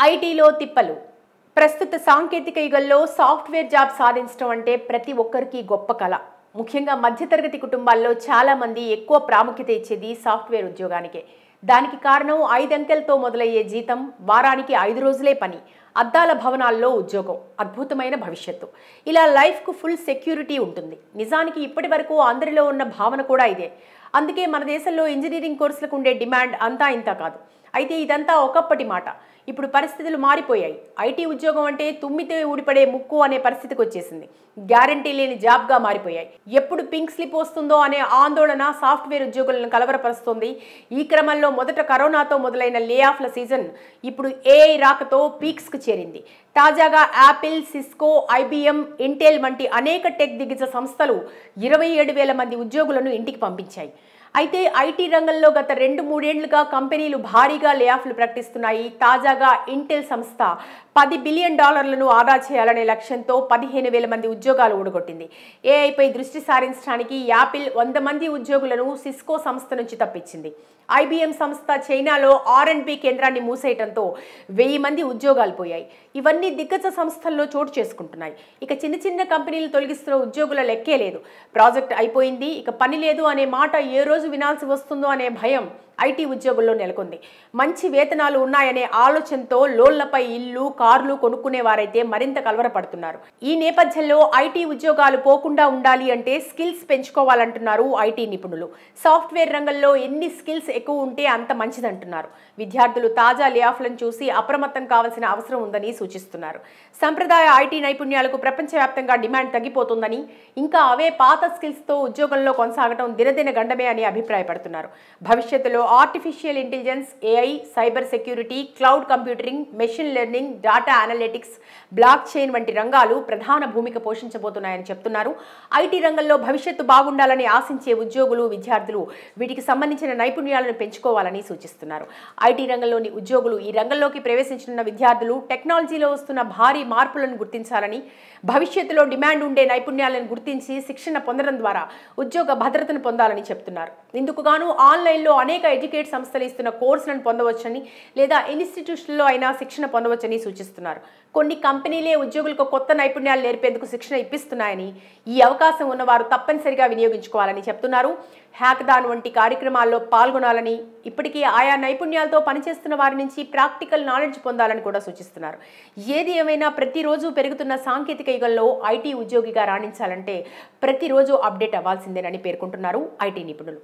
ఐటీలో తిప్పలు. ప్రస్తుత సాంకేతిక యుగంలో సాఫ్ట్వేర్ జాబ్ సాధించడం అంటే ప్రతి ఒక్కరికి గొప్ప కల. ముఖ్యంగా మధ్యతరగతి కుటుంబాల్లో చాలా మంది ఎక్కువ ప్రాముఖ్యత ఇచ్చేది సాఫ్ట్వేర్ ఉద్యోగానికే. దానికి కారణం 5 అంకెలతో మొదలయ్యే జీతం, వారానికి 5 రోజులే పని, అద్దాల భవనాల్లో ఉద్యోగం, అద్భుతమైన భవిష్యత్తు. ఇలా లైఫ్కు ఫుల్ సెక్యూరిటీ ఉంటుంది. నిజానికి ఇప్పటి వరకు అందరిలో ఉన్న భావన కూడా ఇదే. అందుకే మన దేశంలో ఇంజనీరింగ్ కోర్సులకు ఉండే డిమాండ్ అంతా ఇంత కాదు. అయితే ఇదంతా ఒకప్పటి మాట. ఇప్పుడు పరిస్థితులు మారిపోయాయి. ఐటీ ఉద్యోగం అంటే తుమ్మితే ఊడిపడే ముక్కు అనే పరిస్థితికి వచ్చేసింది. గ్యారంటీ లేని జాబ్గా మారిపోయాయి. ఎప్పుడు పింక్ స్లిప్ వస్తుందో అనే ఆందోళన సాఫ్ట్వేర్ ఉద్యోగులను కలవరపరుస్తోంది. ఈ క్రమంలో మొదట కరోనాతో మొదలైన లే ఆఫ్ల సీజన్ ఇప్పుడు ఏఐ రాకతో పీక్స్కు చేరింది. తాజాగా యాపిల్, సిస్కో, ఐబిఎం, ఇంటెల్ వంటి అనేక టెక్ దిగ్గజ సంస్థలు 27,000 మంది ఉద్యోగులను ఇంటికి పంపించాయి. అయితే ఐటీ రంగంలో గత 2-3 ఏళ్లుగా కంపెనీలు భారీగా లే ఆఫ్లు ప్రకటిస్తున్నాయి. తాజాగా ఇంటెల్ సంస్థ $10 బిలియన్ ఆదా చేయాలనే లక్ష్యంతో 15,000 మంది ఉద్యోగాలు ఊడగొట్టింది. ఏఐపై దృష్టి సారించడానికి యాపిల్ 100 మంది ఉద్యోగులను సిస్కో సంస్థ నుంచి తప్పించింది. ఐబిఎం సంస్థ చైనాలో R&D కేంద్రాన్ని మూసేయడంతో 1000 మంది ఉద్యోగాలు పోయాయి. ఇవన్నీ దిగ్గజ సంస్థల్లో చోటు చేసుకుంటున్నాయి. ఇక చిన్న చిన్న కంపెనీలు తొలగిస్తున్న ఉద్యోగుల లెక్కే లేదు. ప్రాజెక్ట్ అయిపోయింది, ఇక పని లేదు అనే మాట ఏ రోజు వినాల్సి వస్తుందో అనే భయం ఐటీ ఉద్యోగుల్లో నెలకొంది. మంచి వేతనాలు ఉన్నాయనే ఆలోచనతో లోన్లపై ఇల్లు, కార్లు కొనుక్కునేవారైతే మరింత కలవరపడుతున్నారు. ఈ నేపథ్యంలో ఐటీ ఉద్యోగాలు పోకుండా ఉండాలి అంటే స్కిల్స్ పెంచుకోవాలంటున్నారు ఐటీ నిపుణులు. సాఫ్ట్వేర్ రంగంలో ఎన్ని స్కిల్స్ ఎక్కువ ఉంటే అంత మంచిదంటున్నారు. విద్యార్థులు తాజా లే ఆఫ్లను చూసి అప్రమత్తం కావాల్సిన అవసరం ఉందని సూచిస్తున్నారు. సంప్రదాయ ఐటీ నైపుణ్యాలకు ప్రపంచవ్యాప్తంగా డిమాండ్ తగ్గిపోతుందని, ఇంకా అవే పాత స్కిల్స్తో ఉద్యోగంలో కొనసాగడం దినదిన గండమే అని అభిప్రాయపడుతున్నారు. భవిష్యత్తులో artificial intelligence, AI, cyber security, cloud computing, machine learning, data analytics, block chain వంటి రంగాలు ప్రధాన భూమిక పోషించబోతున్నాయని చెప్తున్నారు. ఐటీ రంగంలో భవిష్యత్తు బాగుండాలని ఆశించే ఉద్యోగులు, విద్యార్థులు వీటికి సంబంధించిన నైపుణ్యాలను పెంచుకోవాలని సూచిస్తున్నారు. ఐటీ రంగంలోని ఉద్యోగులు, ఈ రంగంలోకి ప్రవేశించనున్న విద్యార్థులు టెక్నాలజీలో వస్తున్న భారీ మార్పులను గుర్తించాలని, భవిష్యత్తులో డిమాండ్ ఉండే నైపుణ్యాలను గుర్తించి శిక్షణ పొందడం ద్వారా ఉద్యోగ భద్రతను పొందాలని చెప్తున్నారు. ఇందుకు గాను ఆన్లైన్లో అనేక ఎడ్యుకేట్ సంస్థలు ఇస్తున్న కోర్సులను పొందవచ్చని, లేదా ఇన్స్టిట్యూషన్లో అయినా శిక్షణ పొందవచ్చని సూచిస్తున్నారు. కొన్ని కంపెనీలే ఉద్యోగులకు కొత్త నైపుణ్యాలు నేర్పేందుకు శిక్షణ ఇప్పిస్తున్నాయని, ఈ అవకాశం ఉన్నవారు తప్పనిసరిగా వినియోగించుకోవాలని చెప్తున్నారు. హ్యాకథాన్ వంటి కార్యక్రమాల్లో పాల్గొనాలని, ఇప్పటికీ ఆయా నైపుణ్యాలతో పనిచేస్తున్న వారి నుంచి ప్రాక్టికల్ నాలెడ్జ్ పొందాలని కూడా సూచిస్తున్నారు. ఏది ఏమైనా ప్రతిరోజు పెరుగుతున్న సాంకేతిక యుగంలో ఐటీ ఉద్యోగిగా రాణించాలంటే ప్రతిరోజు అప్డేట్ అవ్వాల్సిందేనని పేర్కొంటున్నారు ఐటీ నిపుణులు.